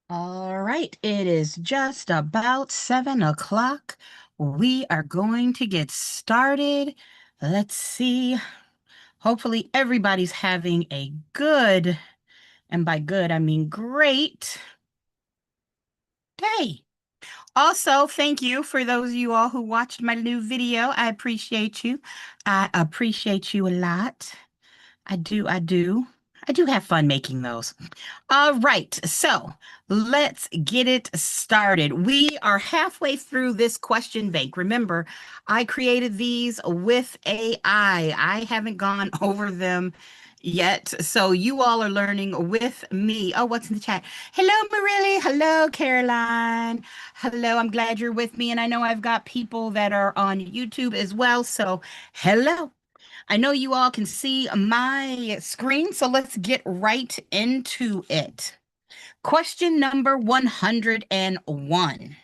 All right, it is just about 7 o'clock. We are going to get started. Let's see. Hopefully, everybody's having a good, and by good, I mean great day. Also, thank you for those of you all who watched my new video. I appreciate you. I appreciate you a lot. I do, I do. I do have fun making those. All right, so let's get it started. We are halfway through this question bank. Remember, I created these with AI. I haven't gone over them yet, so you all are learning with me. Oh, what's in the chat? Hello, Marily. Hello, Caroline. Hello, I'm glad you're with me, and I know I've got people that are on YouTube as well, so hello. I know you all can see my screen, so let's get right into it. Question number 101.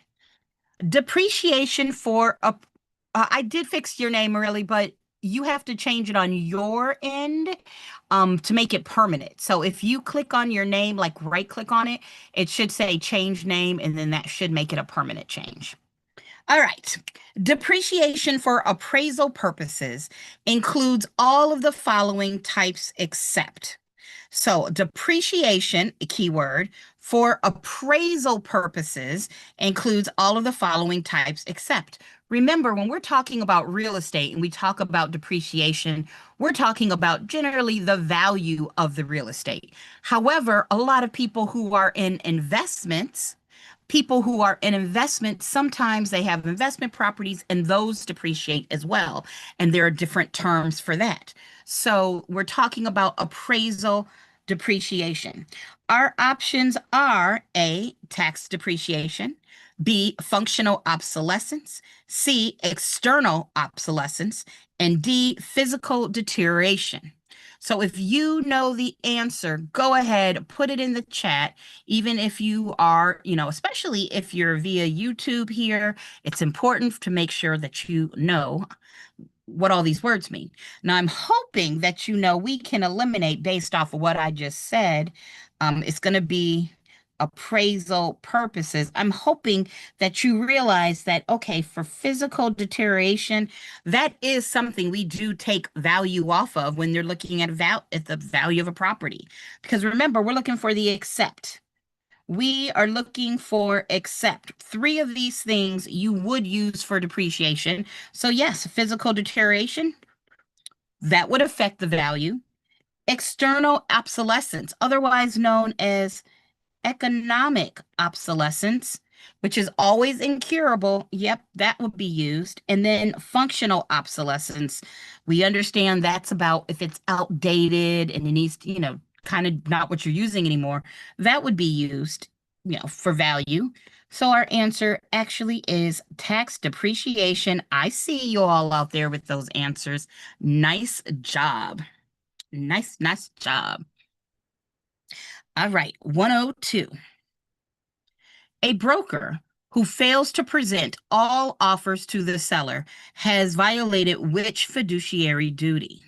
Depreciation for a I did fix your name really, but you have to change it on your end to make it permanent. So if you click on your name, like right click on it, it should say change name, and then that should make it a permanent change. All right. Depreciation for appraisal purposes includes all of the following types except. So, depreciation, a keyword, for appraisal purposes includes all of the following types except. Remember, when we're talking about real estate and we talk about depreciation, we're talking about generally the value of the real estate. However, a lot of people who are in investments, people who are in investment, sometimes they have investment properties and those depreciate as well. And there are different terms for that. So we're talking about appraisal depreciation. Our options are A, tax depreciation, B, functional obsolescence, C, external obsolescence, and D, physical deterioration. So if you know the answer, go ahead, put it in the chat. Even if you are, especially if you're via YouTube here, it's important to make sure that you know what all these words mean. Now, I'm hoping that you know we can eliminate based off of what I just said. It's going to be appraisal purposes. I'm hoping that you realize that, okay, for physical deterioration, that is something we do take value off of when they're looking at the value of a property. Because remember, we're looking for the accept. We are looking for except three of these things you would use for depreciation. So, yes, physical deterioration, that would affect the value. External obsolescence, otherwise known as economic obsolescence, which is always incurable. Yep, that would be used. And then functional obsolescence. We understand that's about if it's outdated and it needs to, kind of not what you're using anymore. That would be used, for value. So our answer actually is tax depreciation. I see you all out there with those answers. Nice job. Nice, nice job. All right, 102. A broker who fails to present all offers to the seller has violated which fiduciary duty?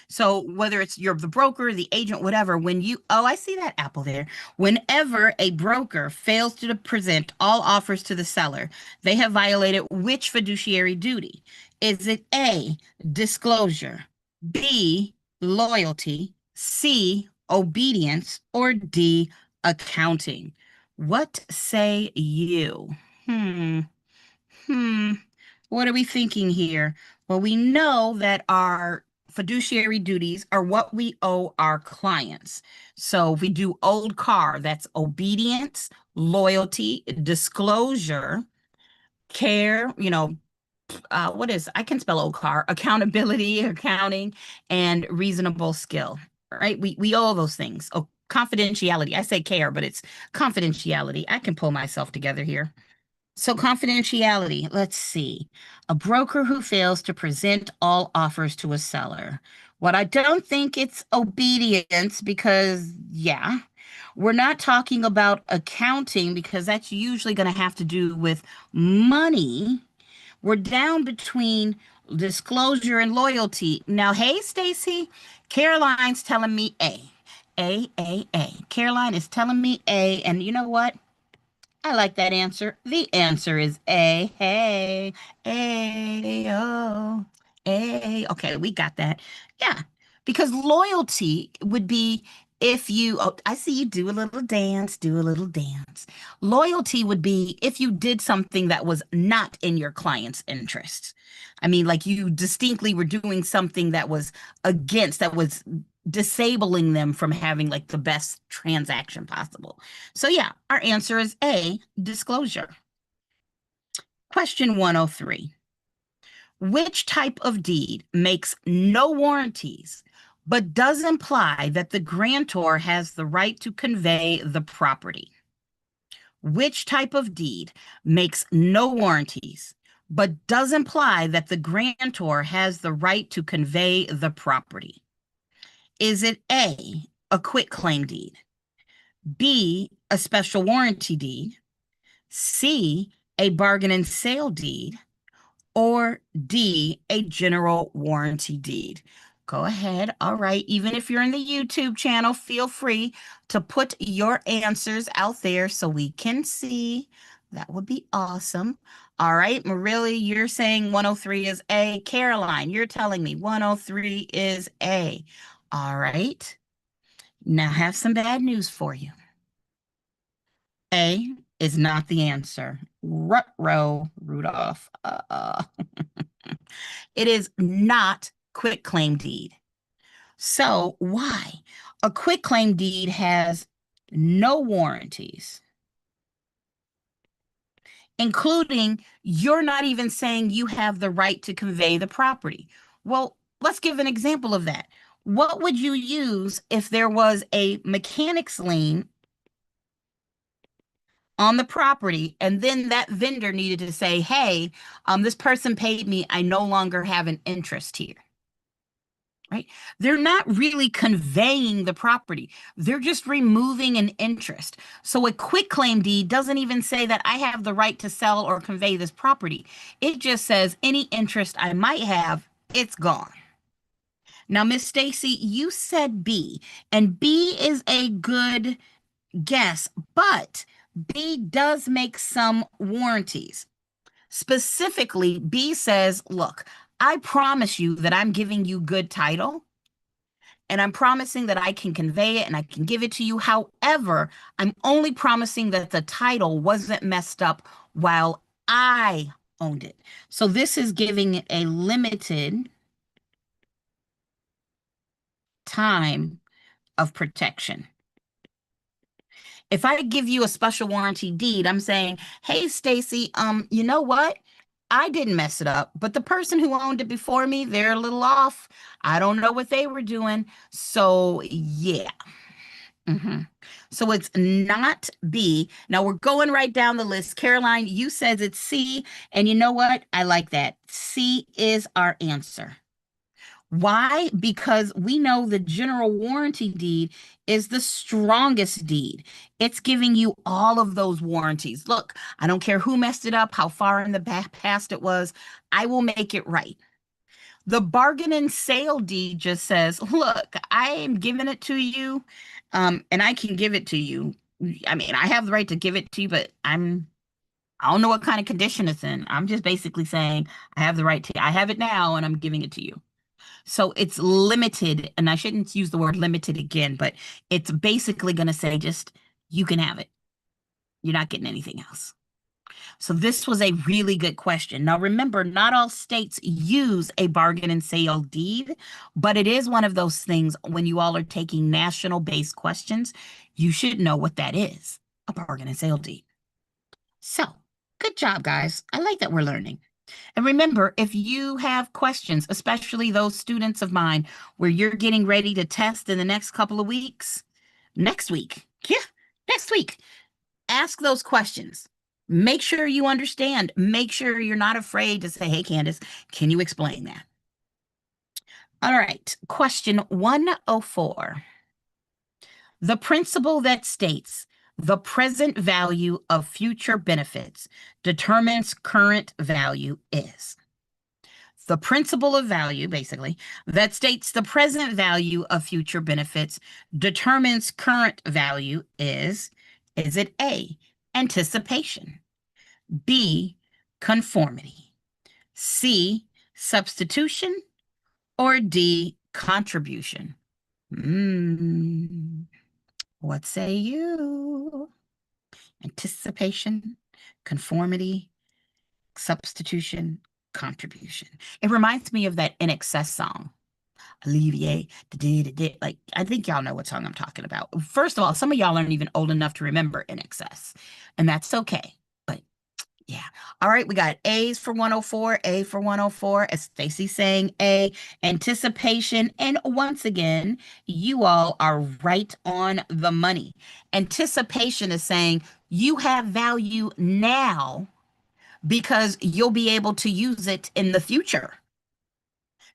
So whether it's you're the broker, the agent, whatever, I see that apple there. Whenever a broker fails to present all offers to the seller, they have violated which fiduciary duty? Is it A, disclosure, B, loyalty, C, obedience, or D, accounting? What say you? Hmm. Hmm. What are we thinking here? Well, we know that our fiduciary duties are what we owe our clients. So if we do old car, that's obedience, loyalty, disclosure, care, I can spell old car, accountability, accounting, and reasonable skill, right? We owe all those things. Oh, confidentiality. I say care, but it's confidentiality. I can pull myself together here. So confidentiality, let's see. A broker who fails to present all offers to a seller. What I don't think it's obedience because, yeah, we're not talking about accounting because that's usually going to have to do with money. We're down between disclosure and loyalty. Now, hey, Stacy, Caroline's telling me A. A. Caroline is telling me A, and you know what? I like that answer. The answer is A. Hey, A, oh, A. Okay, we got that. Yeah, because loyalty would be if you, oh, I see you do a little dance, do a little dance. Loyalty would be if you did something that was not in your client's interest. I mean, like you distinctly were doing something that was against, that was disabling them from having like the best transaction possible. So yeah, our answer is A, disclosure. Question 103. Which type of deed makes no warranties, but does imply that the grantor has the right to convey the property? Which type of deed makes no warranties, but does imply that the grantor has the right to convey the property? Is it A, a quitclaim deed, B, a special warranty deed, C, a bargain and sale deed, or D, a general warranty deed? Go ahead. All right. Even if you're in the YouTube channel, feel free to put your answers out there so we can see. That would be awesome. All right. Marilla, you're saying 103 is A. Caroline, you're telling me 103 is A. All right. Now I have some bad news for you. A is not the answer. Ruh-roh, Rudolph. It is not quitclaim deed. So why? A quitclaim deed has no warranties, including you're not even saying you have the right to convey the property. Well, let's give an example of that. What would you use if there was a mechanic's lien on the property, and then that vendor needed to say, hey, this person paid me, I no longer have an interest here, right? They're not really conveying the property. They're just removing an interest. So a quitclaim deed doesn't even say that I have the right to sell or convey this property. It just says any interest I might have, it's gone. Now, Miss Stacy, you said B, and B is a good guess, but B does make some warranties. Specifically, B says, look, I promise you that I'm giving you good title, and I'm promising that I can convey it and I can give it to you. However, I'm only promising that the title wasn't messed up while I owned it. So this is giving it a limited time of protection. If I give you a special warranty deed, I'm saying, hey, Stacy, you know what? I didn't mess it up, but the person who owned it before me, they're a little off. I don't know what they were doing. So yeah. So it's not B. Now we're going right down the list. Caroline, you says it's C, and you know what? I like that. C is our answer. Why? Because we know the general warranty deed is the strongest deed. It's giving you all of those warranties. Look, I don't care who messed it up, how far in the past it was, I will make it right. The bargain and sale deed just says, look, I am giving it to you, and I can give it to you. I mean, I have the right to give it to you, but I don't know what kind of condition it's in. I'm just basically saying I have the right to, I have it now and I'm giving it to you. So it's limited, and I shouldn't use the word limited again, but it's basically going to say just, you can have it. You're not getting anything else. So this was a really good question. Now remember, not all states use a bargain and sale deed, but it is one of those things when you all are taking national-based questions, you should know what that is, a bargain and sale deed. So good job, guys. I like that we're learning. And remember, if you have questions, especially those students of mine where you're getting ready to test in the next couple of weeks, next week, ask those questions. Make sure you understand. Make sure you're not afraid to say, hey, Candace, can you explain that? All right, question 104. The principle that states the present value of future benefits determines current value is. the principle of value, basically, that states the present value of future benefits determines current value is it A, anticipation, B, conformity, C, substitution, or D, contribution? What say you? Anticipation, conformity, substitution, contribution. It reminds me of that In Excess song. Olivier, like, I think y'all know what song I'm talking about. First of all, some of y'all aren't even old enough to remember In Excess, and that's okay. But yeah. All right, we got A's for 104, A for 104, as Stacy saying A, anticipation. And once again, you all are right on the money. Anticipation is saying you have value now because you'll be able to use it in the future.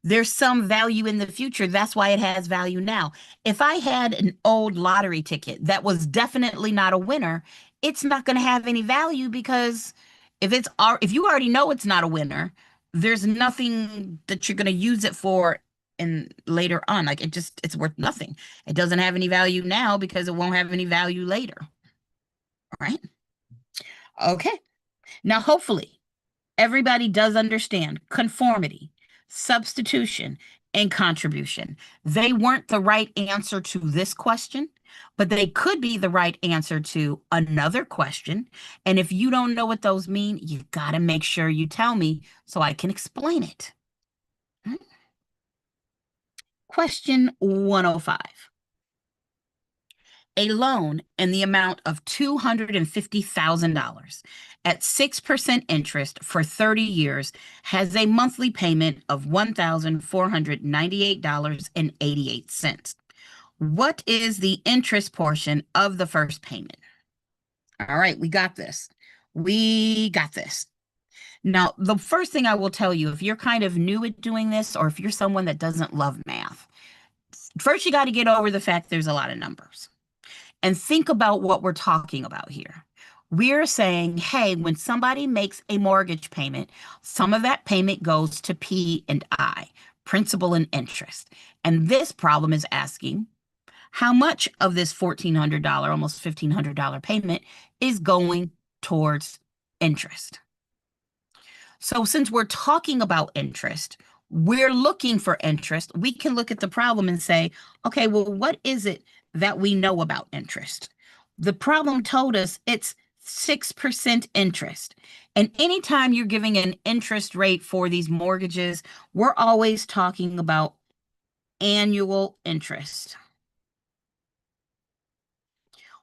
There's some value in the future. That's why it has value now. If I had an old lottery ticket that was definitely not a winner, it's not going to have any value because if you already know it's not a winner, there's nothing that you're going to use it for and later on. Like it's worth nothing. It doesn't have any value now because it won't have any value later. All right. Okay. Now, hopefully, everybody does understand conformity, substitution, and contribution. They weren't the right answer to this question, but they could be the right answer to another question. And if you don't know what those mean, you got to make sure you tell me so I can explain it. Question 105. A loan in the amount of $250,000 at 6% interest for 30 years has a monthly payment of $1,498.88. What is the interest portion of the first payment? All right, we got this. We got this. Now, the first thing I will tell you, if you're kind of new at doing this, or if you're someone that doesn't love math, first you got to get over the fact there's a lot of numbers. And think about what we're talking about here. We're saying, hey, when somebody makes a mortgage payment, some of that payment goes to P and I, principal and interest. And this problem is asking how much of this $1,400, almost $1,500 payment is going towards interest. So since we're talking about interest, we're looking for interest. We can look at the problem and say, okay, well, what is it that we know about interest? The problem told us it's 6% interest. And anytime you're giving an interest rate for these mortgages, we're always talking about annual interest.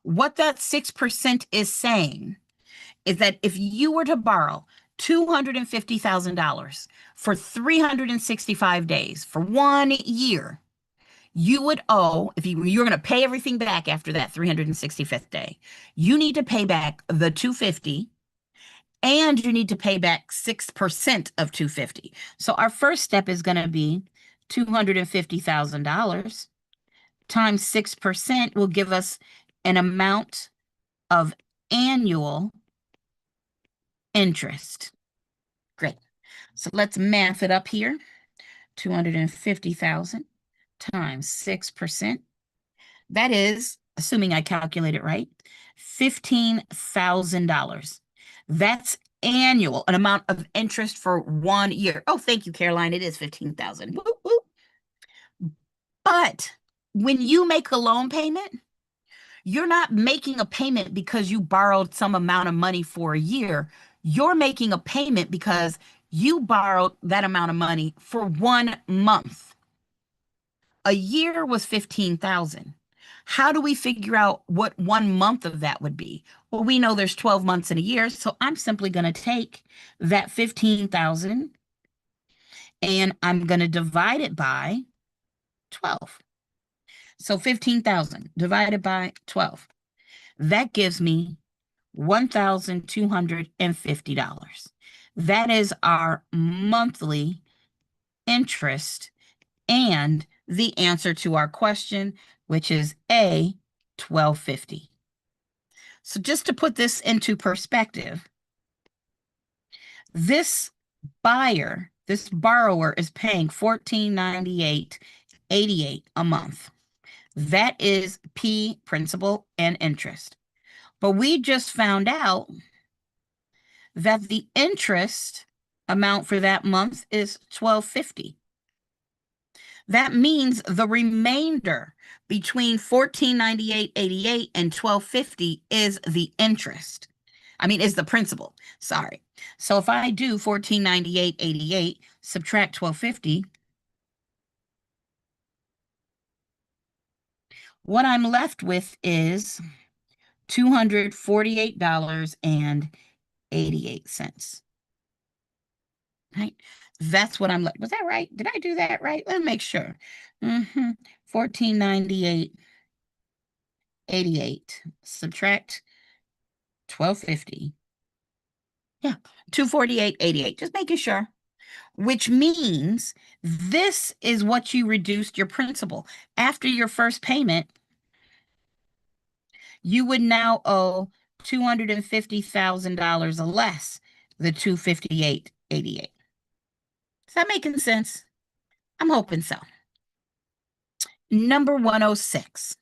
What that 6% is saying is that if you were to borrow $250,000 for 365 days for 1 year, you would owe, if you're going to pay everything back after that 365th day, you need to pay back the 250 and you need to pay back 6% of 250. So our first step is going to be $250,000 times 6% will give us an amount of annual interest. Great. So let's math it up here. 250,000 times 6%. That is, assuming I calculate it right, $15,000. That's annual, an amount of interest for 1 year. Oh, thank you, Caroline. It is 15,000. Woo, woo. But when you make a loan payment, you're not making a payment because you borrowed some amount of money for a year. You're making a payment because you borrowed that amount of money for 1 month. A year was 15,000. How do we figure out what 1 month of that would be? Well, we know there's 12 months in a year, so I'm simply going to take that 15,000 and I'm going to divide it by 12. So 15,000 divided by 12. That gives me $1,250. That is our monthly interest and the answer to our question, which is A, $1,250. So just to put this into perspective, this buyer, this borrower is paying $14.9888 a month. That is P, principal and interest. But we just found out that the interest amount for that month is $12.50. That means the remainder between $14.9888 and $12.50 is the interest. I mean, is the principal. Sorry. So if I do $14.9888 subtract $12.50, what I'm left with is $248.88. Right? That's what I'm left. Was that right? Did I do that right? Let's make sure. 1498.88 subtract 1250. Yeah, 248.88. Just making sure. Which means this is what you reduced your principal. After your first payment, you would now owe $250,000 less the 258.88. Is that making sense? I'm hoping so. Number 106.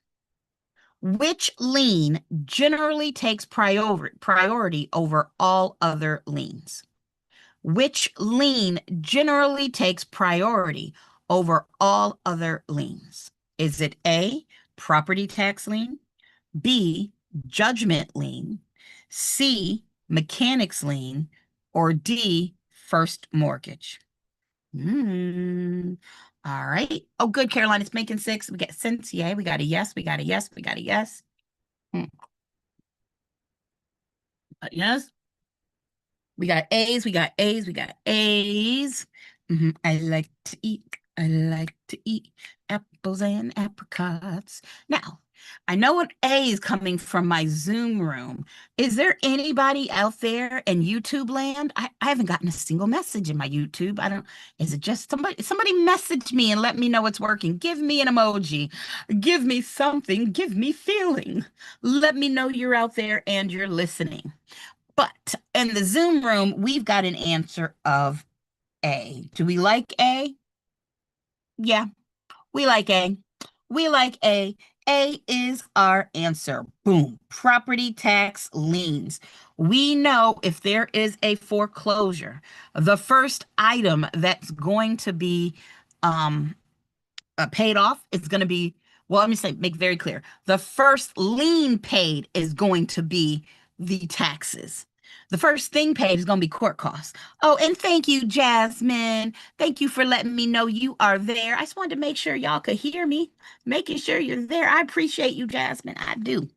Which lien generally takes priority over all other liens? Which lien generally takes priority over all other liens? Is it A, property tax lien, B, judgment lien, C, mechanics lien, or D, first mortgage? All right. Oh, good, Caroline. It's making six. We get sense. Yeah, we got a yes. We got a yes. We got a yes. Yes. We got A's. We got A's. We got A's. I like to eat. I like to eat apples and apricots. Now, I know an A is coming from my Zoom room. Is there anybody out there in YouTube land? I haven't gotten a single message in my YouTube. I don't, is it just somebody message me and let me know it's working. Give me an emoji. Give me something. Give me feeling. Let me know you're out there and you're listening. But in the Zoom room, we've got an answer of A. Do we like A? Yeah, we like A. We like A. A is our answer. Boom. Property tax liens. We know if there is a foreclosure, the first item that's going to be paid off is going to be, well, let me say, make very clear. The first lien paid is going to be the taxes. The first thing paid is going to be court costs. Oh, and thank you, Jasmine. Thank you for letting me know you are there. I just wanted to make sure y'all could hear me, making sure you're there. I appreciate you, Jasmine. I do.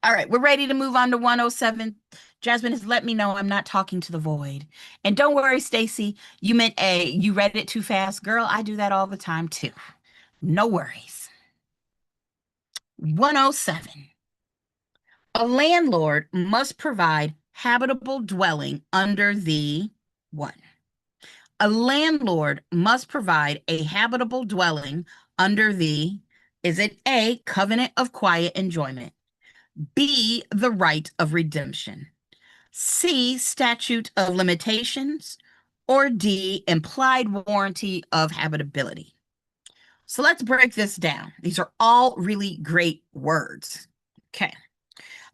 All right, we're ready to move on to 107. Jasmine has let me know I'm not talking to the void. And don't worry, Stacy, you meant A. You read it too fast. Girl, I do that all the time too. No worries. 107. A landlord must provide habitable dwelling under the what? A landlord must provide a habitable dwelling under the, is it A, covenant of quiet enjoyment, B, the right of redemption, C, statute of limitations, or D, implied warranty of habitability? So let's break this down. These are all really great words. Okay.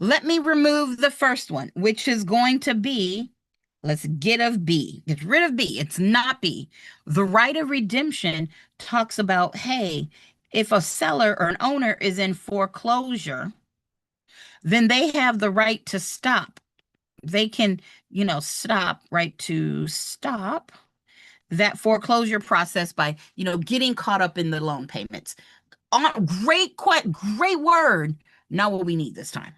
Let me remove the first one, which is going to be, let's get of B. Get rid of B. It's not B. The right of redemption talks about, hey, if a seller or an owner is in foreclosure, then they have the right to stop. They can, stop, right, to stop that foreclosure process by, getting caught up in the loan payments. Great word. Not what we need this time.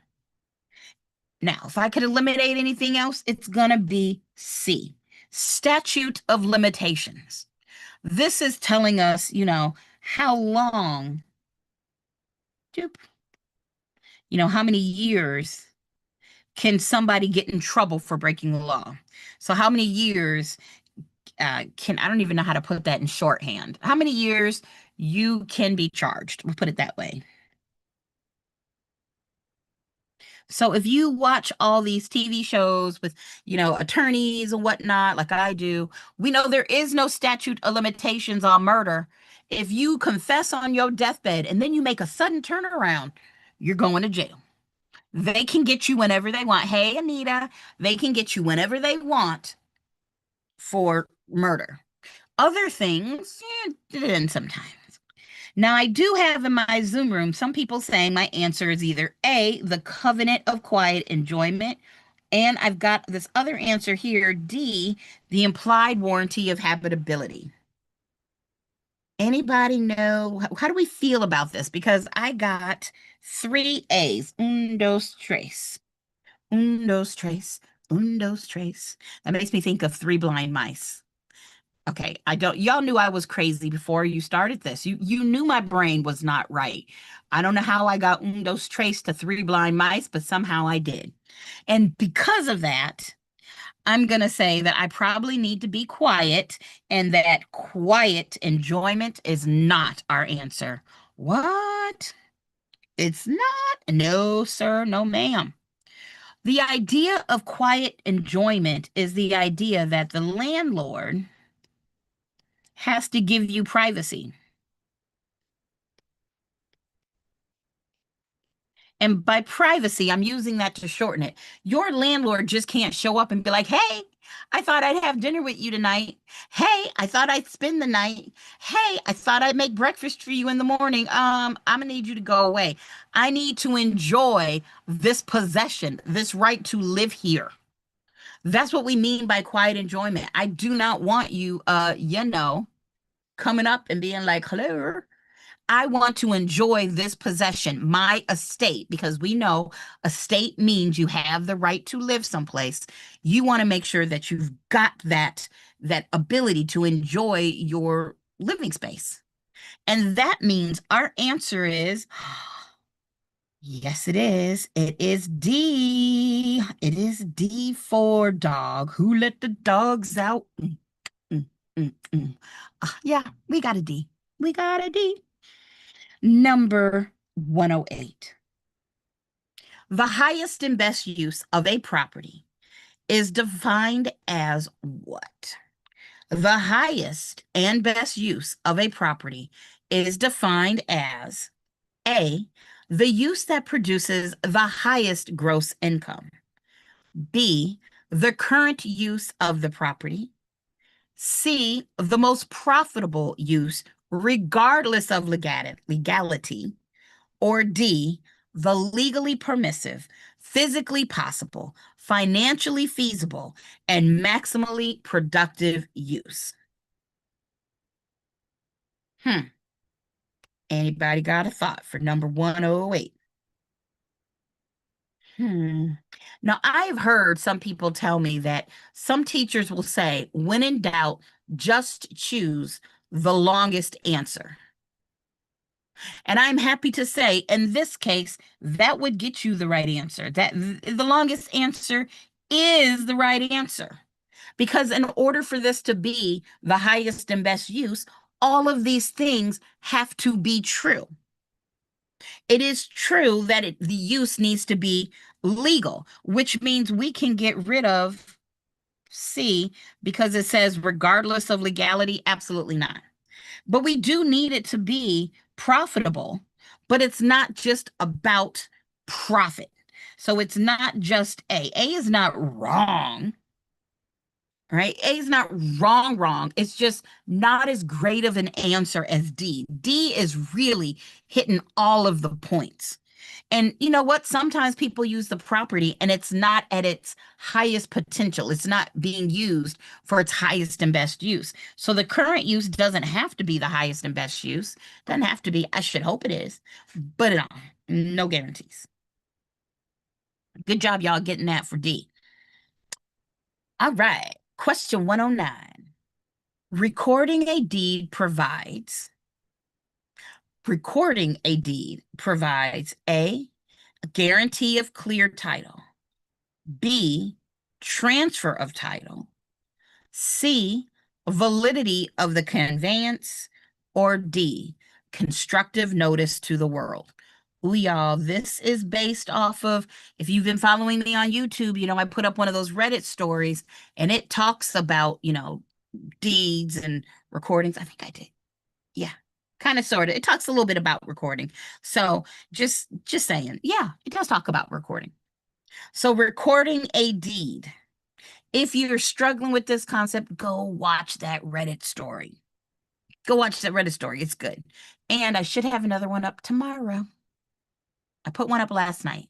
Now, if I could eliminate anything else, it's going to be C, statute of limitations. This is telling us, how long, how many years can somebody get in trouble for breaking the law? So how many years I don't even know how to put that in shorthand. How many years you can be charged? We'll put it that way. So if you watch all these TV shows with, attorneys and whatnot, like I do, we know there is no statute of limitations on murder. If you confess on your deathbed and then you make a sudden turnaround, you're going to jail. They can get you whenever they want. Hey, Anita, they can get you whenever they want for murder. Other things, then sometimes. Now, I do have in my Zoom room some people saying my answer is either A, the covenant of quiet enjoyment, and I've got this other answer here, D, the implied warranty of habitability. Anybody know, how do we feel about this? Because I got three A's. Un, dos, tres. Un, dos, tres. Un, dos, tres. That makes me think of Three Blind Mice. Okay, I don't, y'all knew I was crazy before you started this. You knew my brain was not right. I don't know how I got un, dos, tres to Three Blind Mice, but somehow I did. And because of that, I'm going to say that I probably need to be quiet and that quiet enjoyment is not our answer. What? It's not? No, sir, no, ma'am. The idea of quiet enjoyment is the idea that the landlord has to give you privacy. And by privacy, I'm using that to shorten it. Your landlord just can't show up and be like, hey, I thought I'd have dinner with you tonight. Hey, I thought I'd spend the night. Hey, I thought I'd make breakfast for you in the morning. I'm gonna need you to go away. I need to enjoy this possession, this right to live here. That's what we mean by quiet enjoyment. I do not want you, coming up and being like, hello. I want to enjoy this possession, my estate, because we know estate means you have the right to live someplace. You want to make sure that you've got that ability to enjoy your living space. And that means our answer is yes, it is. It is D. It is D for dog. Who let the dogs out? Mm, mm. Yeah, we got a D. We got a D. Number 108. The highest and best use of a property is defined as what? The highest and best use of a property is defined as A, the use that produces the highest gross income. B, the current use of the property. C, the most profitable use regardless of legality. Or D, the legally permissive, physically possible, financially feasible, and maximally productive use. Anybody got a thought for number 108? Now, I've heard some people tell me that some teachers will say, when in doubt, just choose the longest answer. And I'm happy to say, in this case, that would get you the right answer. That the longest answer is the right answer. Because in order for this to be the highest and best use, all of these things have to be true. It is true that the use needs to be legal, which means we can get rid of C because it says regardless of legality, absolutely not. But we do need it to be profitable, but it's not just about profit. So it's not just A. A is not wrong, right? A is not wrong. It's just not as great of an answer as D. D is really hitting all of the points. And you know what? Sometimes people use the property and it's not at its highest potential. It's not being used for its highest and best use. So the current use doesn't have to be the highest and best use. Doesn't have to be. I should hope it is, but no guarantees. Good job, y'all, getting that for D. All right. Question 109. Recording a deed provides A, a guarantee of clear title. B, transfer of title. C, validity of the conveyance. Or D, constructive notice to the world. Ooh, y'all, this is based off of, if you've been following me on YouTube, I put up one of those Reddit stories and it talks about, deeds and recordings. I think I did. Yeah. Kind of sort of. It talks a little bit about recording. So just saying. Yeah, it does talk about recording. So recording a deed. If you're struggling with this concept, go watch that Reddit story. Go watch that Reddit story. It's good. And I should have another one up tomorrow. I put one up last night,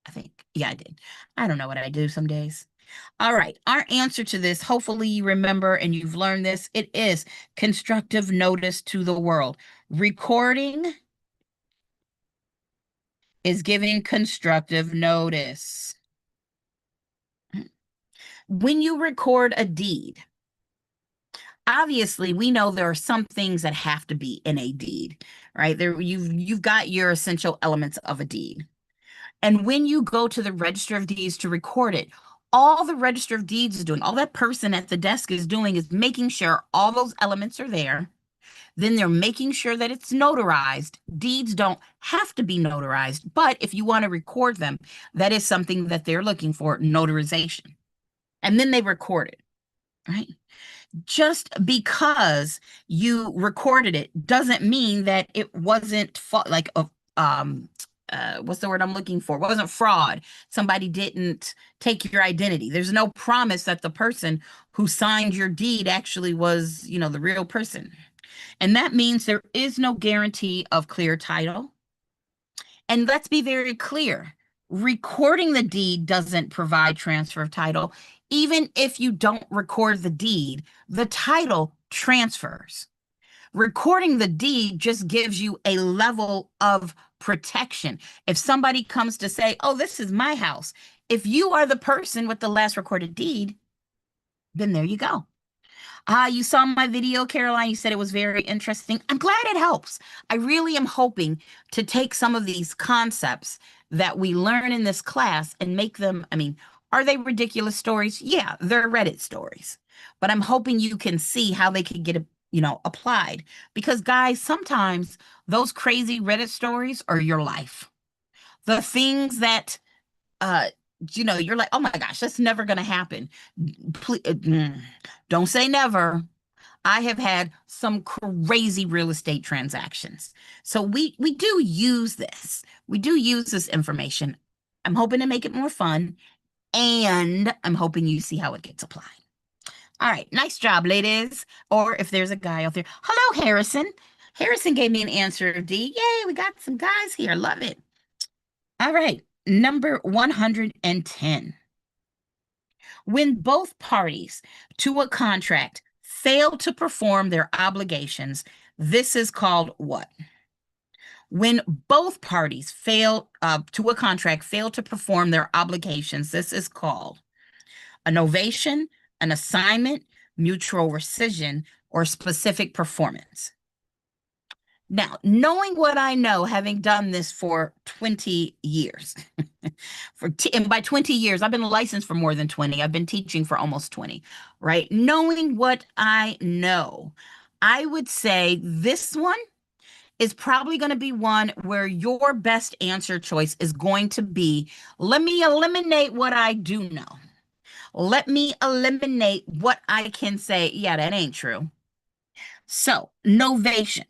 I think. Yeah, I did. I don't know what I do some days. All right. Our answer to this, hopefully you remember and you've learned this, it is constructive notice to the world. Recording is giving constructive notice. When you record a deed, obviously we know there are some things that have to be in a deed, right? There you've got your essential elements of a deed. And when you go to the Register of Deeds to record it, all the Register of Deeds is doing, all that person at the desk is doing is making sure all those elements are there. Then they're making sure that it's notarized. Deeds don't have to be notarized, but if you want to record them, that is something that they're looking for, notarization. And then they record it, right? Just because you recorded it doesn't mean that it wasn't like a what's the word I'm looking for? Wasn't fraud. Somebody didn't take your identity. There's no promise that the person who signed your deed actually was, the real person. And that means there is no guarantee of clear title. And let's be very clear, recording the deed doesn't provide transfer of title. Even if you don't record the deed, the title transfers. Recording the deed just gives you a level of protection. If somebody comes to say, oh, this is my house, if you are the person with the last recorded deed, then there you go. You saw my video, Caroline. You said it was very interesting. I'm glad it helps. I really am hoping to take some of these concepts that we learn in this class and make them, are they ridiculous stories? Yeah, they're Reddit stories. But I'm hoping you can see how they could get, applied. Because guys, sometimes those crazy Reddit stories are your life. The things that uh you're like, oh my gosh, that's never going to happen. Please, don't say never. I have had some crazy real estate transactions. So we do use this. We do use this information. I'm hoping to make it more fun, and I'm hoping you see how it gets applied. All right, nice job, ladies. Or if there's a guy out there. Hello, Harrison. Harrison gave me an answer D. Yay, we got some guys here. Love it. All right, number 110. When both parties to a contract fail to perform their obligations, this is called what? When both parties fail to a contract, fail to perform their obligations, this is called a novation, an assignment, mutual rescission, or specific performance. Now, knowing what I know, having done this for 20 years, and by 20 years, I've been licensed for more than 20. I've been teaching for almost 20, right? Knowing what I know, I would say this one is probably going to be one where your best answer choice is going to be, let me eliminate what I do know. Let me eliminate what I can say, yeah, that ain't true. So, novation.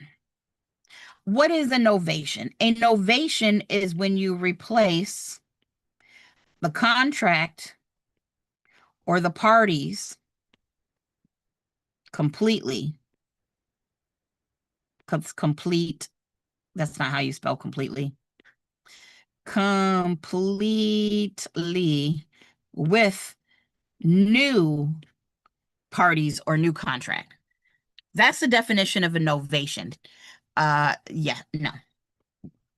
What is a novation? A novation is when you replace the contract or the parties completely. Complete, that's not how you spell completely. Completely with new parties or new contract. That's the definition of a novation. Yeah, no.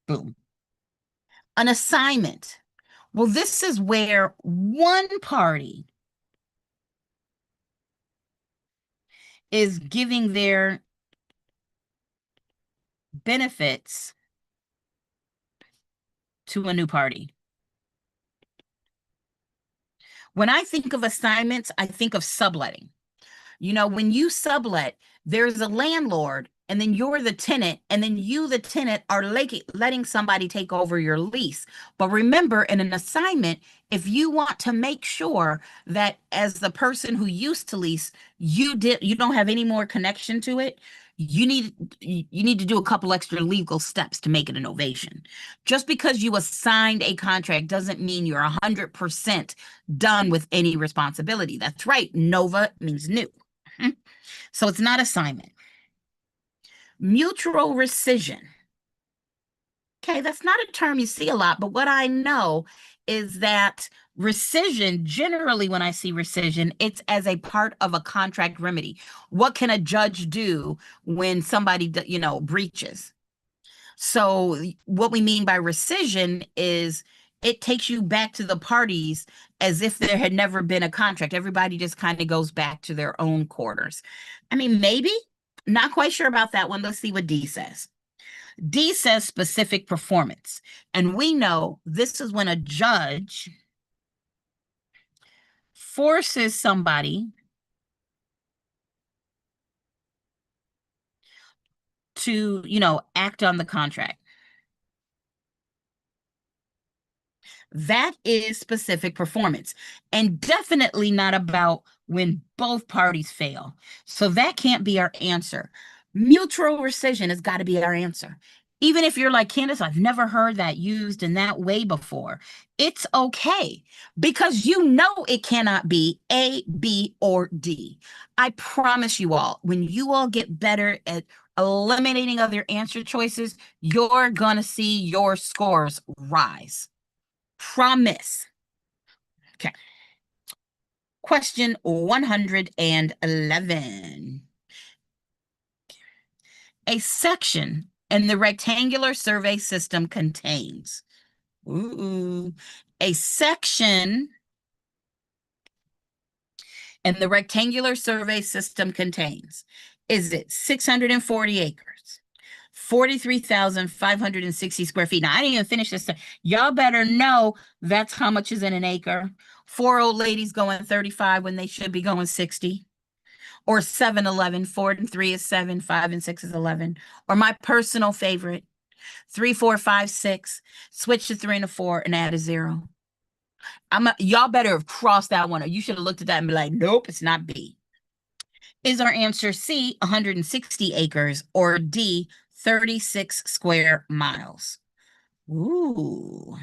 Boom. An assignment. Well, this is where one party is giving their benefits to a new party. When I think of assignments, I think of subletting. When you sublet, there's a landlord and then you're the tenant, and then you, the tenant, are letting somebody take over your lease. But remember, in an assignment, if you want to make sure that as the person who used to lease, you don't have any more connection to it, you need to do a couple extra legal steps to make it a novation. Just because you assigned a contract doesn't mean you're 100% done with any responsibility. That's right. Nova means new. So it's not assignment. Mutual rescission. Okay, that's not a term you see a lot, but what I know is that rescission, generally when I see rescission, it's as a part of a contract remedy. What can a judge do when somebody, breaches? So what we mean by rescission is it takes you back to the parties as if there had never been a contract. Everybody just kind of goes back to their own quarters. I mean, maybe. Not quite sure about that one. Let's see what D says. D says specific performance. And we know this is when a judge forces somebody to, act on the contract. That is specific performance, and definitely not about when both parties fail. So that can't be our answer. Mutual rescission has got to be our answer. Even if you're like, Candace, I've never heard that used in that way before. It's okay, because you know it cannot be A, B, or D. I promise you all, when you all get better at eliminating other answer choices, you're going to see your scores rise. Promise. Okay. Question 111. A section in the rectangular survey system contains. A section in the rectangular survey system contains. Is it 640 acres? 43,560 square feet. Now, I didn't even finish this. Y'all better know that's how much is in an acre. 4 old ladies going 35 when they should be going 60. Or 7-11, 4 and 3 is 7, 5 and 6 is 11. Or my personal favorite, 3, 4, 5, 6. Switch to 3 and a 4 and add a 0. Y'all better have crossed that one, or you should have looked at that and be like, nope, it's not B. Is our answer C, 160 acres, or D, 36 square miles? Ooh.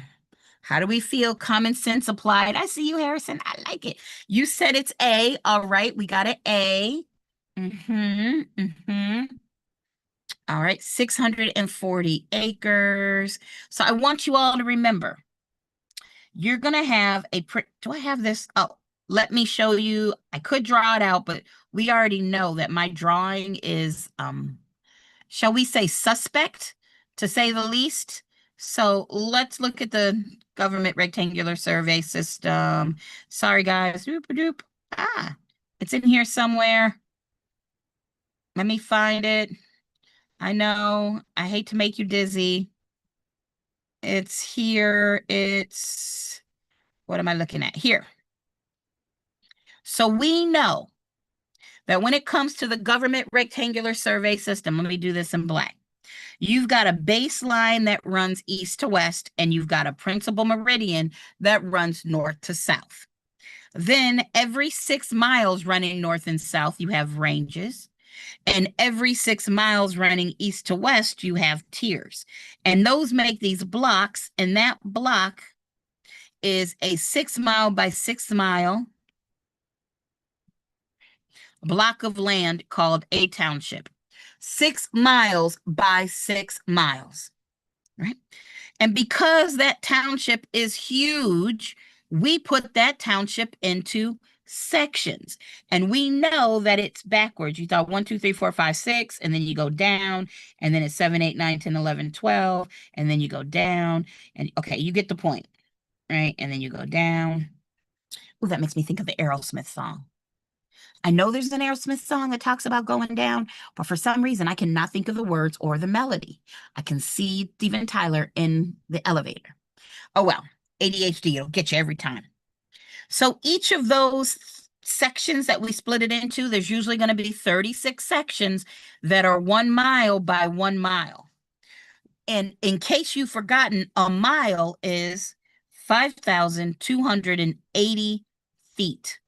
How do we feel? Common sense applied. I see you, Harrison. I like it. You said it's A. All right, we got an A. All right, 640 acres. So I want you all to remember, you're going to have do I have this? Oh, let me show you. I could draw it out, but we already know that my drawing is, shall we say, suspect, to say the least. So let's look at the government rectangular survey system. Sorry, guys. Doop-a-doop. It's in here somewhere. Let me find it. I know. I hate to make you dizzy. It's here. What am I looking at? Here. So we know that when it comes to the government rectangular survey system, let me do this in black. You've got a baseline that runs east to west, and you've got a principal meridian that runs north to south. Then every 6 miles running north and south, you have ranges. And every 6 miles running east to west, you have tiers. And those make these blocks, and that block is a 6 mile by 6 mile block of land called a township. 6 miles by 6 miles, right? And because that township is huge, we put that township into sections. And we know that it's backwards. You thought 1, 2, 3, 4, 5, 6, and then you go down, and then it's 7, 8, 9, 10, 11, 12, and then you go down. And okay, you get the point, right? And then you go down. Oh, that makes me think of the Aerosmith song. I know there's an Aerosmith song that talks about going down, but for some reason, I cannot think of the words or the melody. I can see Steven Tyler in the elevator. Oh, well, ADHD, it'll get you every time. So each of those sections that we split it into, there's usually going to be 36 sections that are 1 mile by 1 mile. And in case you've forgotten, a mile is 5,280 feet.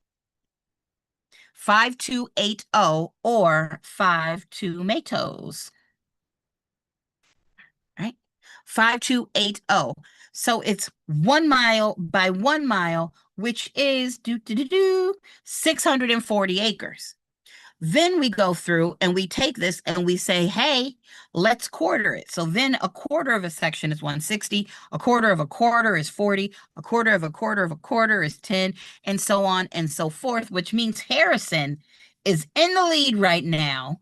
5280 or 5 tomatoes. Right? 5280. So it's 1 mile by 1 mile, which is 640 acres. Then we go through and we take this and we say, hey, let's quarter it. So then a quarter of a section is 160, a quarter of a quarter is 40, a quarter of a quarter of a quarter is 10, and so on and so forth, which means Harrison is in the lead right now.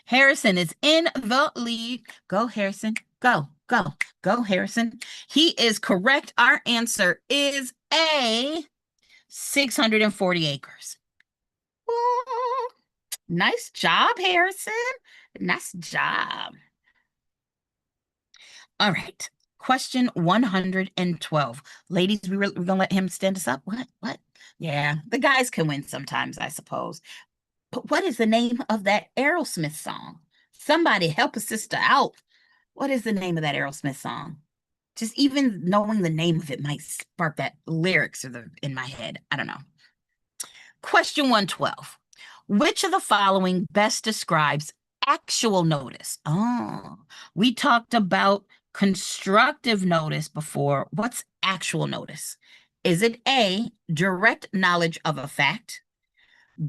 Harrison is in the lead. Go, Harrison. Go, go, go, Harrison. He is correct. Our answer is A, 640 acres. Woo! Nice job, Harrison. Nice job. All right. Question 112. Ladies, we're going to let him stand us up. What? Yeah, the guys can win sometimes, I suppose. But what is the name of that Aerosmith song? Somebody help a sister out. What is the name of that Aerosmith song? Just even knowing the name of it might spark that lyrics in my head. I don't know. Question 112. Which of the following best describes actual notice? Oh, we talked about constructive notice before. What's actual notice? Is it A, direct knowledge of a fact?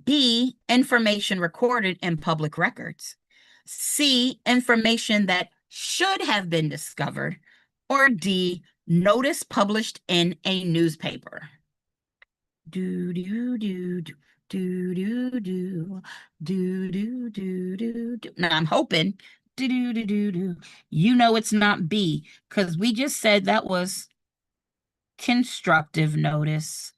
B, information recorded in public records? C, information that should have been discovered? Or D, notice published in a newspaper? Do do do do do do do do do do do do. Now I'm hoping do do do do do. You know it's not B because we just said that was constructive notice.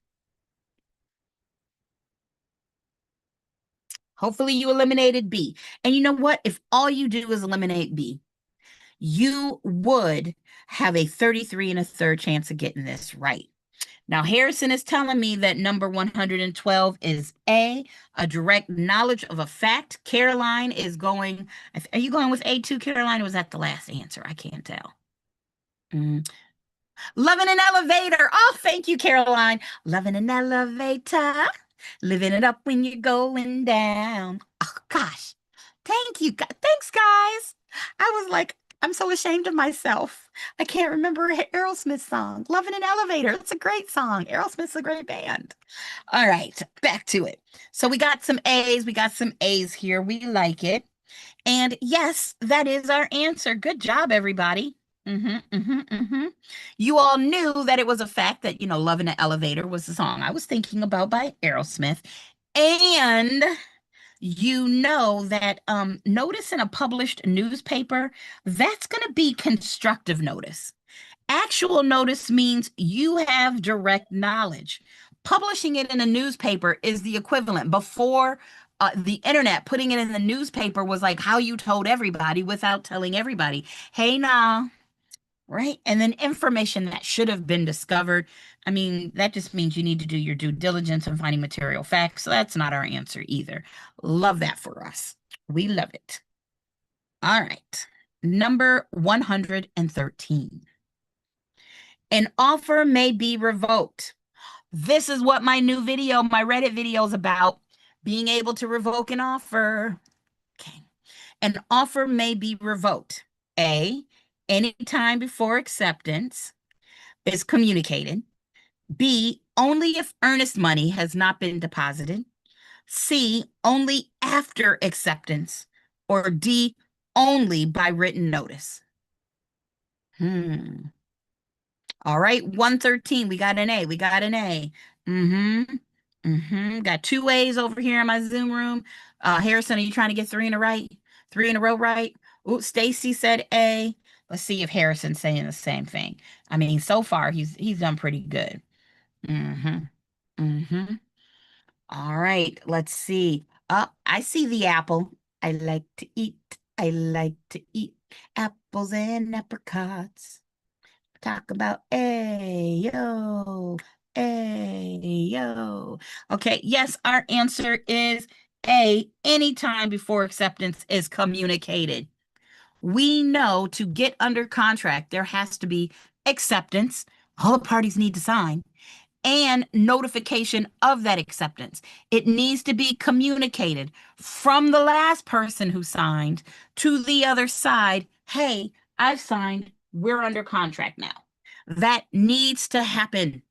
Hopefully you eliminated B. And you know what? If all you do is eliminate B, you would have a 33 1/3 chance of getting this right. Now, Harrison is telling me that number 112 is A, a direct knowledge of a fact. Caroline is going, are you going with A2, Caroline, or was that the last answer? I can't tell. Loving an elevator. Oh, thank you, Caroline. Loving an elevator. Living it up when you're going down. Oh, gosh. Thank you. Thanks, guys. I was like, I'm so ashamed of myself. I can't remember Aerosmith song. Loving an Elevator. It's a great song. Aerosmith's a great band. All right, back to it. So we got some A's. We got some A's here. We like it. And yes, that is our answer. Good job, everybody. You all knew that it was a fact that, Loving an Elevator was the song I was thinking about by Aerosmith. And you know that notice in a published newspaper, that's going to be constructive notice. Actual notice means you have direct knowledge. Publishing it in a newspaper is the equivalent. Before the internet, putting it in the newspaper was like how you told everybody without telling everybody, hey, now. Right. And then information that should have been discovered. I mean, that just means you need to do your due diligence in finding material facts. So that's not our answer either. Love that for us. We love it. All right. Number 113. An offer may be revoked. This is what my new video, my Reddit video is about. Being able to revoke an offer. Okay. An offer may be revoked. A, any time before acceptance is communicated. B, only if earnest money has not been deposited. C, only after acceptance. Or D, only by written notice. All right, 113, we got an A. We got an A. Got 2 A's over here in my Zoom room. Harrison, are you trying to get 3 in a right? 3 in a row, right? Ooh, Stacy said A. Let's see if Harrison's saying the same thing. I mean, so far he's done pretty good. All right, let's see. Oh, I see the apple. I like to eat. I like to eat apples and apricots. Talk about Ayo, Ayo. video. Okay, yes, our answer is A, anytime before acceptance is communicated. We know to get under contract, there has to be acceptance, all the parties need to sign, and notification of that acceptance. It needs to be communicated from the last person who signed to the other side. Hey, I've signed. We're under contract now. That needs to happen.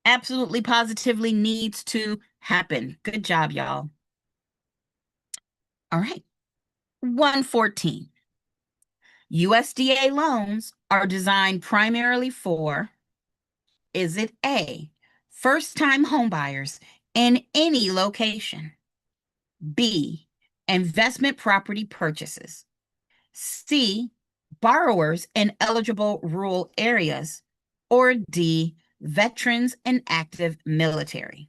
Absolutely positively needs to happen. Good job, y'all. All right. 114. USDA loans are designed primarily for, is it A, first-time homebuyers in any location, B, investment property purchases, C, borrowers in eligible rural areas, or D, veterans and active military?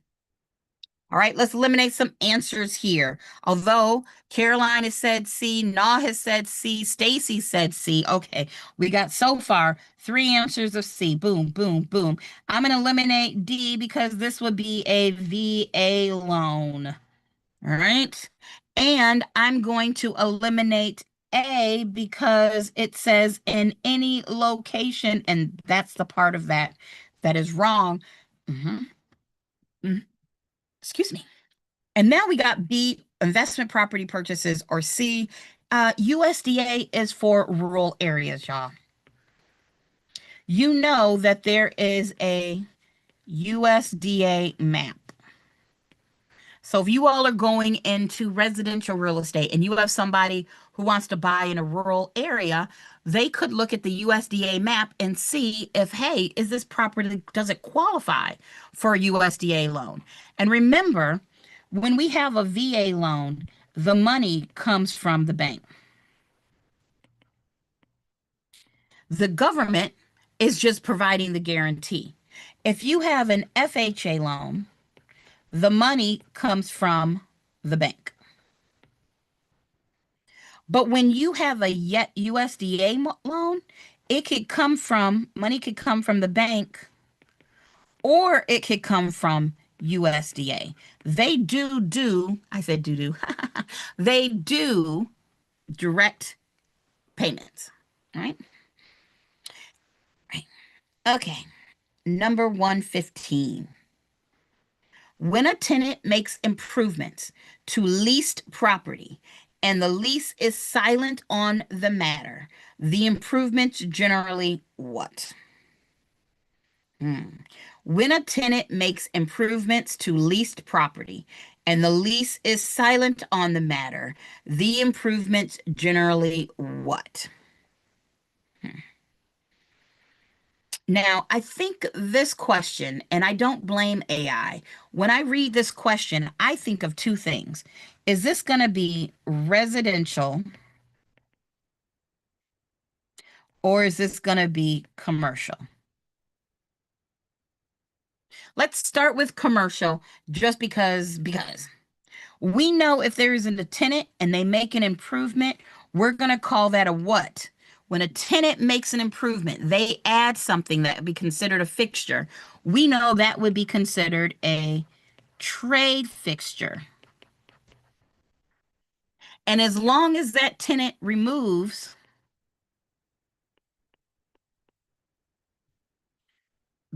All right, let's eliminate some answers here. Although Caroline has said C, Na has said C, Stacy said C. Okay, we got so far 3 answers of C. Boom, boom, boom. I'm going to eliminate D because this would be a VA loan. All right. And I'm going to eliminate A because it says in any location, and that's the part of that that is wrong. Excuse me. And now we got B, investment property purchases, or C, USDA is for rural areas, y'all. You know that there is a USDA map. So if you all are going into residential real estate and you have somebody who wants to buy in a rural area, they could look at the USDA map and see if, hey, is this property, does it qualify for a USDA loan? And remember, when we have a VA loan, the money comes from the bank. The government is just providing the guarantee. If you have an FHA loan, the money comes from the bank. But when you have a USDA loan, money could come from the bank, or it could come from USDA. They I said do, they do direct payments, right? Right. Okay, number 115. When a tenant makes improvements to leased property and the lease is silent on the matter, the improvements generally what? When a tenant makes improvements to leased property and the lease is silent on the matter, the improvements generally what? Now, I think this question, and I don't blame AI, when I read this question, I think of 2 things. Is this going to be residential or is this going to be commercial? Let's start with commercial just because we know if there isn't a tenant and they make an improvement, we're going to call that a what? When a tenant makes an improvement, they add something that would be considered a fixture. We know that would be considered a trade fixture. And as long as that tenant removes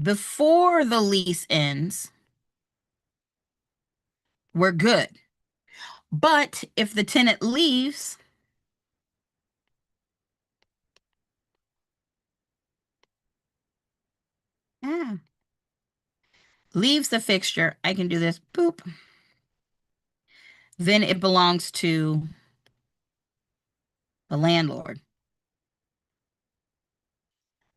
before the lease ends, we're good. But if the tenant leaves, leaves the fixture, I can do this, boop, then it belongs to the landlord.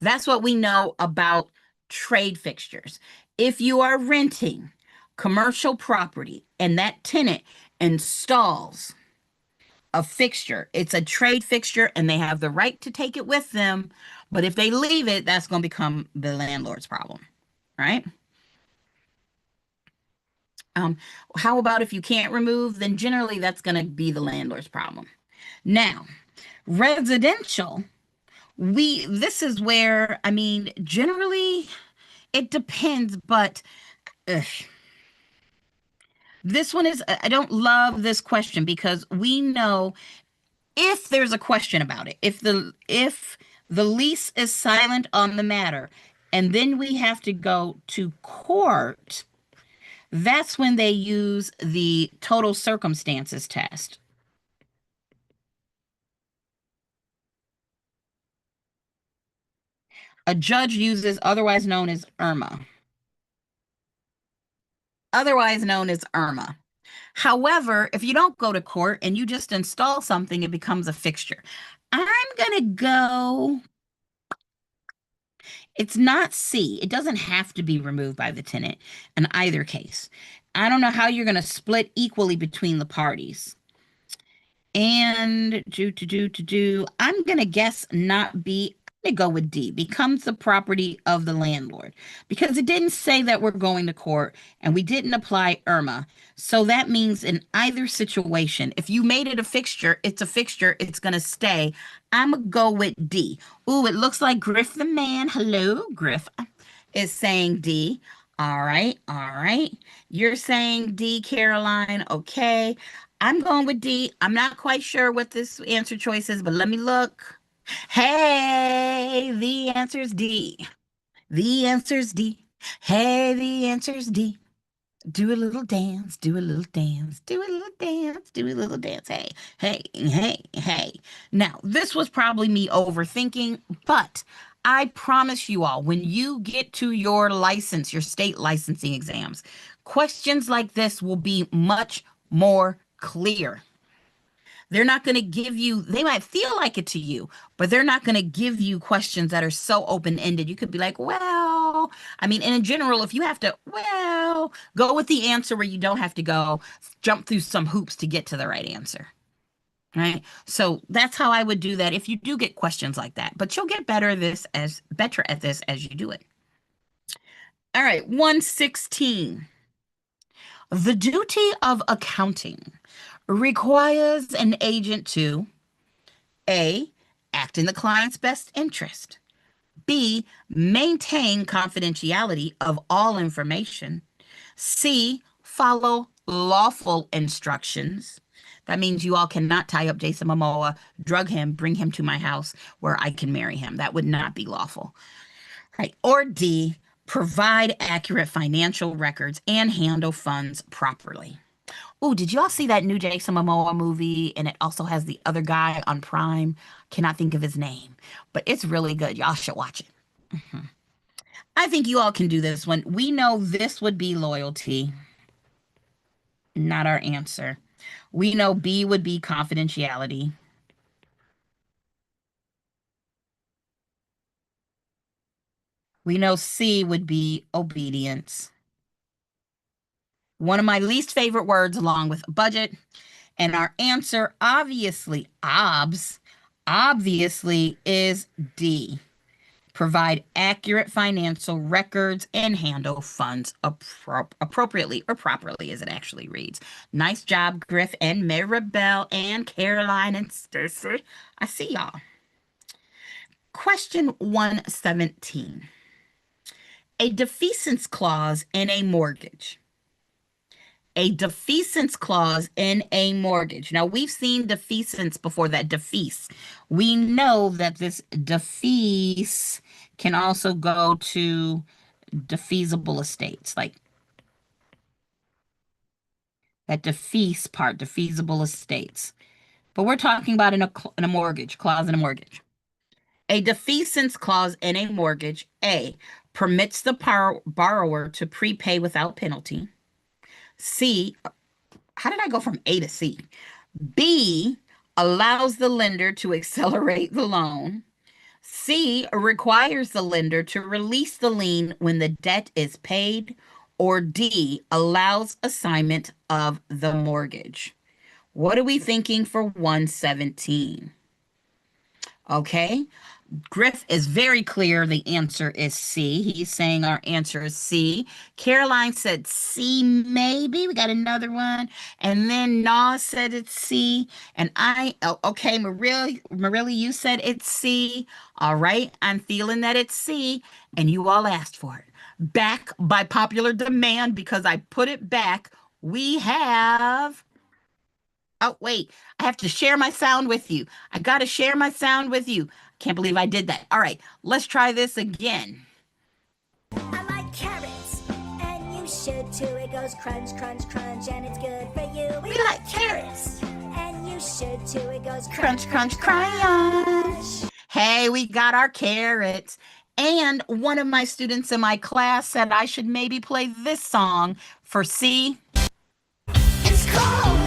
That's what we know about trade fixtures. If you are renting commercial property and that tenant installs a fixture, it's a trade fixture and they have the right to take it with them. But if they leave it, that's going to become the landlord's problem, right? How about if you can't remove, then generally that's going to be the landlord's problem. Now, residential, this is where, I mean, generally it depends, but Ugh. This one is, I don't love this question because we know if there's a question about it, if the lease is silent on the matter, and then we have to go to court, that's when they use the total circumstances test. A judge uses otherwise known as IRMA. Otherwise known as IRMA. However, if you don't go to court and you just install something, it becomes a fixture. I'm gonna go, it's not C. It doesn't have to be removed by the tenant in either case. I don't know how you're gonna split equally between the parties. And do. I'm gonna guess not B. I'm gonna go with D. Becomes the property of the landlord because it didn't say that we're going to court and we didn't apply IRMA. So that means in either situation, if you made it a fixture, it's a fixture. It's gonna stay. I'm gonna go with D. Ooh, it looks like Griff the man. Hello, Griff is saying D. All right, all right. You're saying D, Caroline. Okay. I'm going with D. I'm not quite sure what this answer choice is, but let me look. Hey, the answer's D. The answer's D. Hey, the answer's D. Do a little dance, do a little dance, do a little dance, do a little dance. Hey, hey, hey, hey. Now, this was probably me overthinking, but I promise you all, when you get to your license, your state licensing exams, questions like this will be much more clear. They're not going to give you, they might feel like it to you, but they're not going to give you questions that are so open-ended. You could be like, well, I mean, and in general, if you have to, well, go with the answer where you don't have to go jump through some hoops to get to the right answer. Right. So that's how I would do that if you do get questions like that. But you'll get better at this as you do it. All right, 116. The duty of accounting requires an agent to A, act in the client's best interest, B, maintain confidentiality of all information, C, follow lawful instructions. That means you all cannot tie up Jason Momoa, drug him, bring him to my house where I can marry him. That would not be lawful. Right. Or D, provide accurate financial records and handle funds properly. Oh, did y'all see that new Jason Momoa movie? And it also has the other guy on Prime. Cannot think of his name, but it's really good. Y'all should watch it. Mhm. I think you all can do this one. We know this would be loyalty, not our answer. We know B would be confidentiality. We know C would be obedience. One of my least favorite words, along with budget. And our answer, obviously is D. Provide accurate financial records and handle funds appropriately or properly, as it actually reads. Nice job, Griff and Maribel and Caroline and Stacy. I see y'all. Question 117. A defeasance clause in a mortgage. A defeasance clause in a mortgage. Now, we've seen defeasance before, that defease. We know that this defease can also go to defeasible estates, like that defease part, defeasible estates. But we're talking about in a mortgage, clause in a mortgage. A defeasance clause in a mortgage, A, permits the borrower to prepay without penalty. C, how did I go from A to C? B, allows the lender to accelerate the loan. C, requires the lender to release the lien when the debt is paid. Or D, allows assignment of the mortgage. What are we thinking for 117? Okay. Griff is very clear. The answer is C. He's saying our answer is C. Caroline said C, maybe. We got another one. And then Nas said it's C. And okay, Marilla, you said it's C. All right. I'm feeling that it's C. And you all asked for it. back by popular demand because I put it back. We have, oh, wait, I have to share my sound with you. I got to share my sound with you. Can't believe I did that. All right, let's try this again. I like carrots, and you should too. It goes crunch, crunch, crunch, and it's good for you. We like carrots. And you should too. It goes Crunch, crunch, crunch. Hey, we got our carrots. And one of my students in my class said I should maybe play this song for C. It's cold.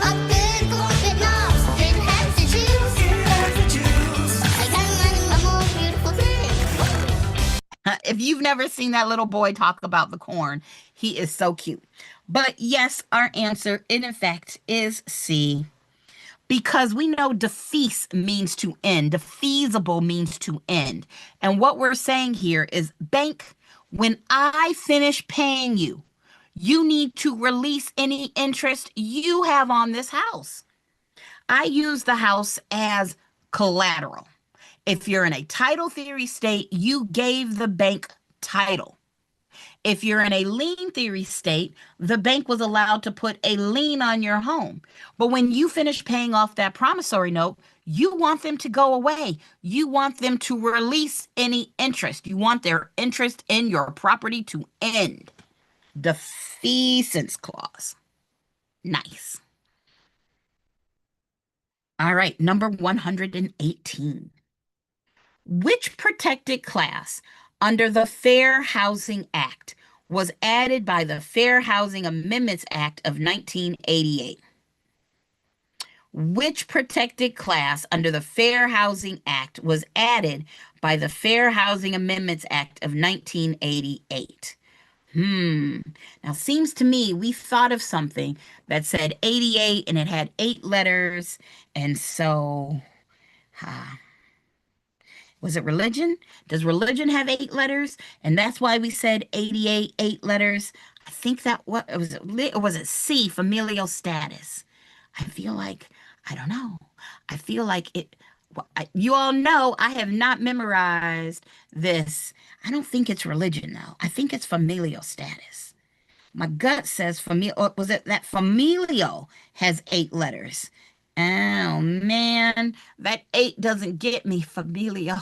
A good golden nose. It has the juice. It has the juice. I got a more beautiful thing. If you've never seen that little boy talk about the corn, he is so cute. But yes, our answer, in effect, is C. Because we know defease means to end, defeasible means to end. And what we're saying here is, bank, when I finish paying you, you need to release any interest you have on this house. I use the house as collateral. If you're in a title theory state, you gave the bank title. If you're in a lien theory state, the bank was allowed to put a lien on your home. But when you finish paying off that promissory note, you want them to go away. You want them to release any interest. You want their interest in your property to end. Defeasance clause. Nice. All right, number 118. Which protected class under the Fair Housing Act was added by the Fair Housing Amendments Act of 1988? Which protected class under the Fair Housing Act was added by the Fair Housing Amendments Act of 1988? Now, seems to me we thought of something that said 88 and it had 8 letters. And so, was it religion? Does religion have 8 letters? And that's why we said 88, 8 letters. I think that was it C, familial status? I feel like, I don't know. I feel like it, you all know I have not memorized this. I don't think it's religion, though. I think it's familial status. My gut says familial. Was it that familial has 8 letters? Oh, man. That 8 doesn't get me, familial.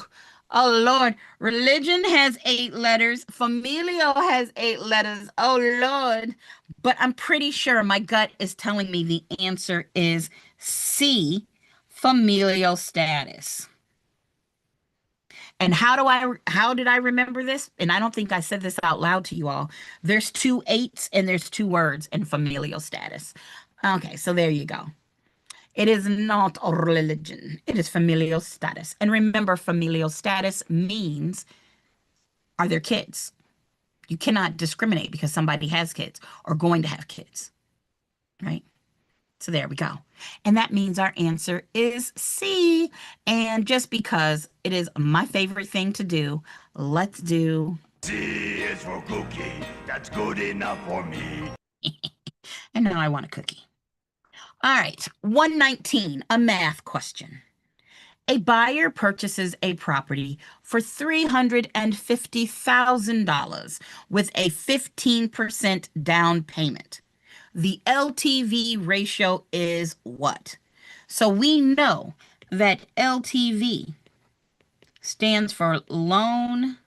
Oh, Lord. Religion has 8 letters. Familial has 8 letters. Oh, Lord. But I'm pretty sure my gut is telling me the answer is C, familial status. And how did I remember this? And I don't think I said this out loud to you all. There's 2 8s and there's 2 words in familial status. Okay, so there you go. It is not a religion. It is familial status. And remember, familial status means, are there kids? You cannot discriminate because somebody has kids or going to have kids, right? So there we go. And that means our answer is C. And just because it is my favorite thing to do, let's do C is for cookie. That's good enough for me. And now I want a cookie. All right, 119, a math question. A buyer purchases a property for $350,000 with a 15% down payment. The LTV ratio is what? So we know that LTV stands for loan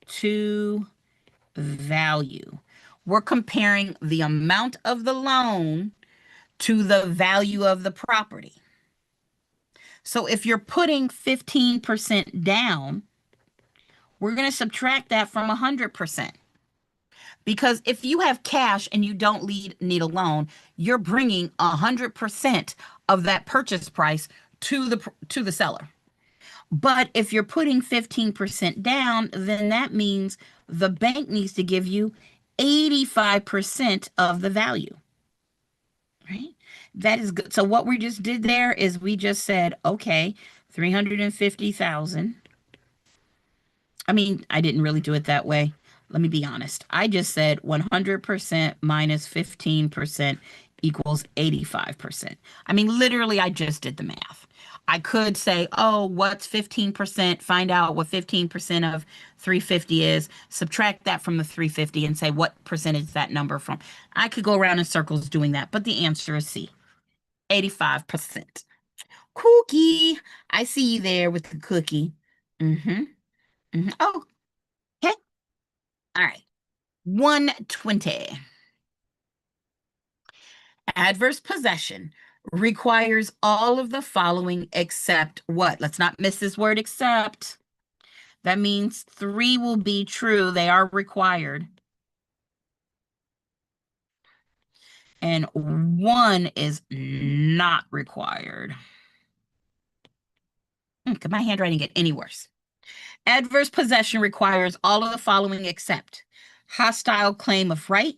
to value. We're comparing the amount of the loan to the value of the property. So if you're putting 15% down, we're going to subtract that from 100%. Because if you have cash and you don't need a loan, you're bringing 100% of that purchase price to the seller. But if you're putting 15% down, then that means the bank needs to give you 85% of the value. Right? That is good. So what we just did there is we just said, okay, 350,000. I mean, I didn't really do it that way. Let me be honest. I just said 100% minus 15% equals 85%. I mean, literally, I just did the math. I could say, oh, what's 15%? Find out what 15% of 350 is. Subtract that from the 350 and say what percentage that number from. I could go around in circles doing that, but the answer is C, 85%. Cookie. I see you there with the cookie. Oh, okay. All right. 120. Adverse possession requires all of the following except what? Let's not miss this word except. That means 3 will be true. They are required. And 1 is not required. Could my handwriting get any worse? Adverse possession requires all of the following except hostile claim of right,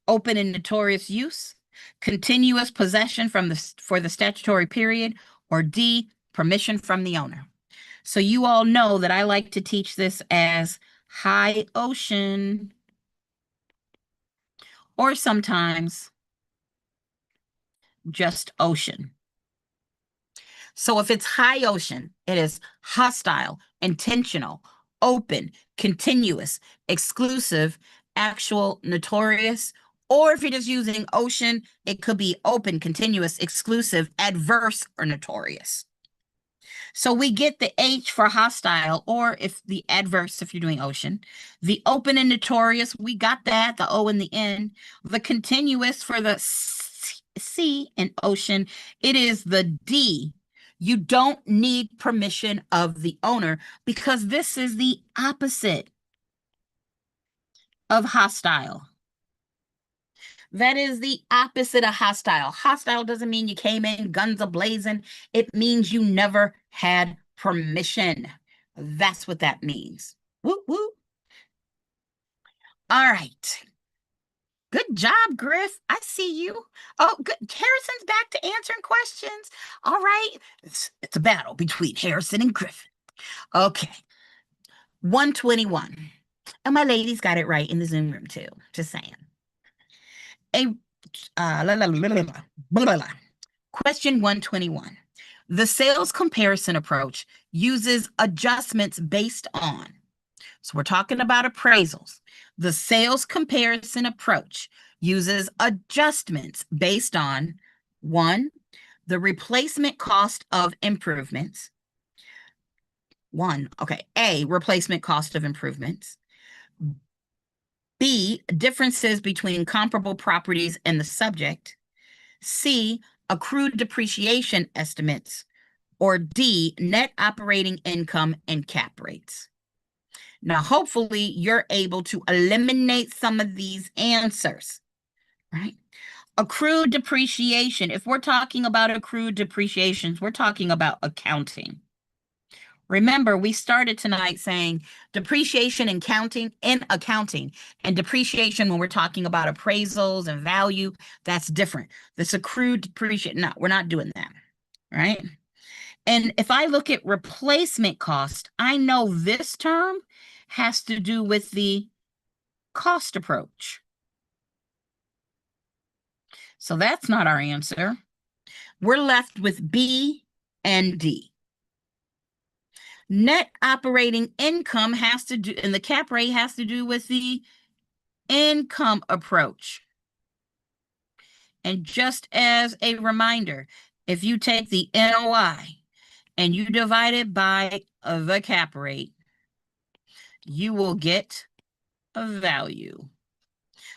open and notorious use, continuous possession for the statutory period, or D, permission from the owner. So you all know that I like to teach this as high ocean, or sometimes just ocean. So if it's high ocean, it is hostile, intentional, open, continuous, exclusive, actual, notorious, or if you're just using ocean, it could be open, continuous, exclusive, adverse, or notorious. So we get the H for hostile, or if the adverse, if you're doing ocean. The open and notorious, we got that, the O and the N. The continuous for the C in ocean, it is the D. You don't need permission of the owner because this is the opposite of hostile. That is the opposite of hostile. Hostile doesn't mean you came in guns a-blazing. It means you never had permission. That's what that means. Woo woo. All right. Good job, Griff. I see you. Oh, good. Harrison's back to answering questions. All right. It's a battle between Harrison and Griffin. Okay. 121. And my ladies got it right in the Zoom room too. Just saying. Question 121. The sales comparison approach uses adjustments based on. So we're talking about appraisals. The sales comparison approach uses adjustments based on 1, the replacement cost of improvements. A, replacement cost of improvements. B, differences between comparable properties and the subject. C, accrued depreciation estimates. Or D, net operating income and cap rates. Now, hopefully, you're able to eliminate some of these answers, right? Accrued depreciation. If we're talking about accrued depreciations, we're talking about accounting. Remember, we started tonight saying depreciation and accounting, and depreciation when we're talking about appraisals and value, that's different. This accrued depreciation, no, we're not doing that, right? And if I look at replacement cost, I know this term has to do with the cost approach. So that's not our answer. We're left with B and D. Net operating income has to do, and the cap rate has to do with the income approach. And just as a reminder, if you take the NOI and you divide it by the cap rate, you will get a value.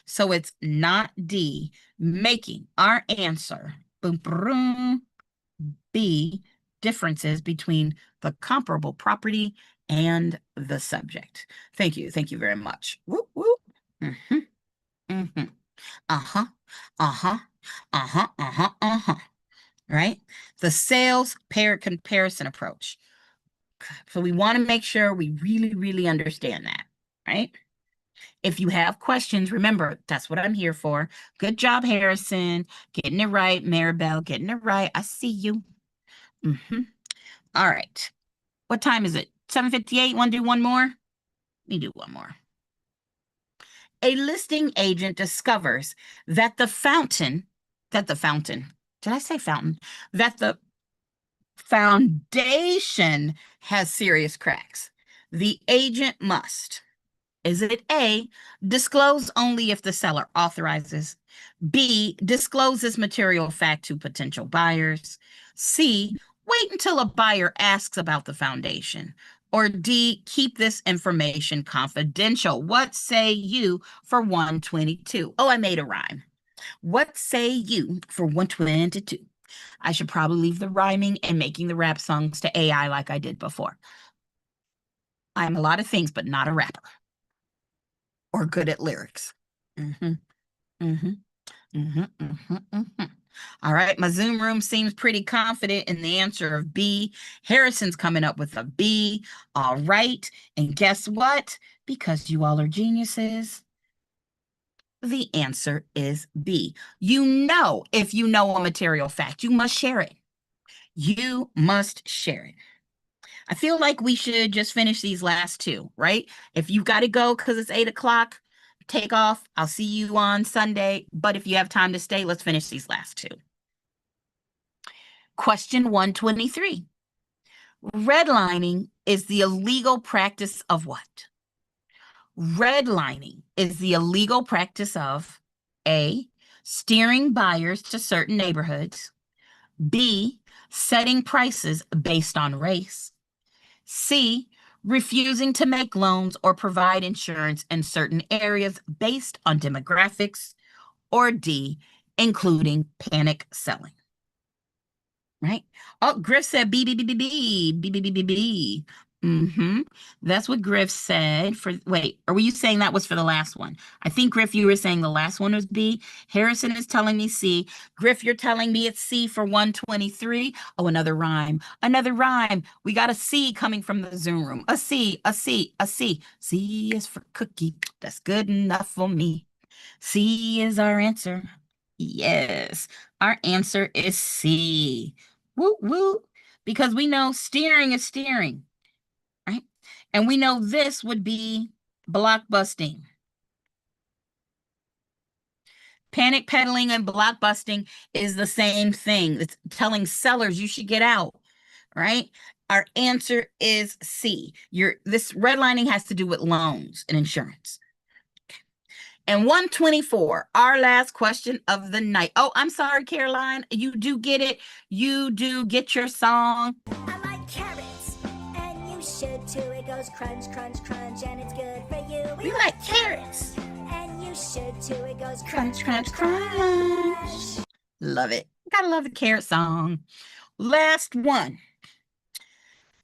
So it's not D, making our answer B, differences between the comparable property and the subject. Thank you. Thank you very much. Whoop, whoop. Right? The sales pair comparison approach. So we want to make sure we really, really understand that, right? If you have questions, remember, that's what I'm here for. Good job, Harrison. Getting it right. Maribel, getting it right. I see you. All right. What time is it? 7:58. Want to do one more? Let me do one more. A listing agent discovers that the fountain, did I say fountain? That the Foundation has serious cracks. The agent must. Is it A, disclose only if the seller authorizes? B, disclose this material fact to potential buyers? C, wait until a buyer asks about the foundation? Or D, keep this information confidential? What say you for 122? Oh, I made a rhyme. What say you for 122? I should probably leave the rhyming and making the rap songs to AI like I did before. I'm a lot of things, but not a rapper or good at lyrics. All right, my Zoom room seems pretty confident in the answer of B. Harrison's coming up with a B. All right, and guess what? Because you all are geniuses, the answer is B. You know, if you know a material fact, you must share it. You must share it. I feel like we should just finish these last two, right? If you've got to go because it's 8 o'clock, take off. I'll see you on Sunday. But if you have time to stay, let's finish these last two. Question 123. Redlining is the illegal practice of what? Redlining is the illegal practice of A, steering buyers to certain neighborhoods, B, setting prices based on race, C, refusing to make loans or provide insurance in certain areas based on demographics, or D, including panic selling. Right? Oh, Griff said B, B, B, B, B, B, B, B, B, B. That's what Griff said for, wait, are you saying that was for the last one? I think, Griff, you were saying the last one was B. Harrison is telling me C. Griff, you're telling me it's C for 123. Oh, another rhyme. Another rhyme. We got a C coming from the Zoom room. A C, a C, a C. C is for cookie. That's good enough for me. C is our answer. Yes, our answer is C. Woo, woo. Because we know steering is steering. Right? And we know this would be blockbusting. Panic peddling and blockbusting is the same thing. It's telling sellers you should get out, right? Our answer is C. This redlining has to do with loans and insurance. And 124, our last question of the night. Oh, I'm sorry, Caroline. You do get it. You do get your song. I like carrots, and you should too. It goes crunch, crunch, crunch, and it's good for you. We like carrots. And you should too. It goes Crunch, crunch, crunch. Love it. Gotta love the carrot song. Last one.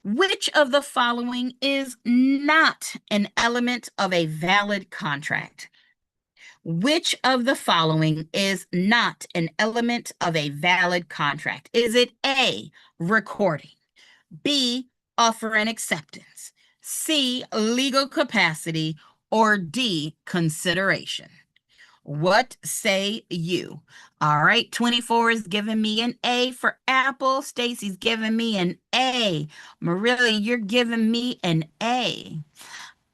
Which of the following is not an element of a valid contract? Which of the following is not an element of a valid contract? Is it A, recording, B, offer and acceptance, C, legal capacity, or D, consideration? What say you? All right, 24 is giving me an A for Apple. Stacy's giving me an A. Marilla, you're giving me an A.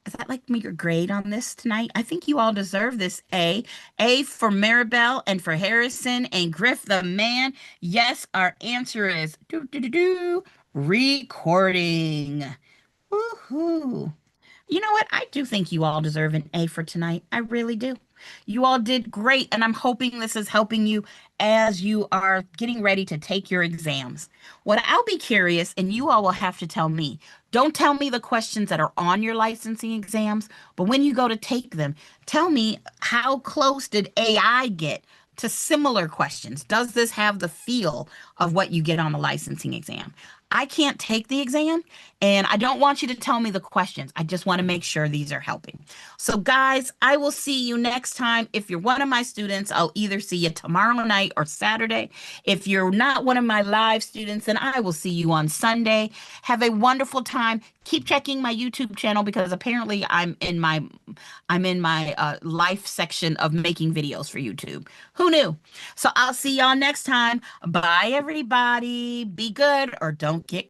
Is that like your grade on this tonight? I think you all deserve this A. A for Maribel and for Harrison and Griff the man. Yes, our answer is recording. Woohoo. You know what? I do think you all deserve an A for tonight. I really do. You all did great, and I'm hoping this is helping you as you are getting ready to take your exams. What I'll be curious, and you all will have to tell me, don't tell me the questions that are on your licensing exams, but when you go to take them, tell me how close did AI get to similar questions? Does this have the feel of what you get on the licensing exam? I can't take the exam, and I don't want you to tell me the questions. I just want to make sure these are helping. So guys, I will see you next time. If you're one of my students, I'll either see you tomorrow night or Saturday. If you're not one of my live students, then I will see you on Sunday. Have a wonderful time. Keep checking my YouTube channel because apparently I'm in my life section of making videos for YouTube. Who knew? So I'll see y'all next time. Bye, everybody. Be good or don't get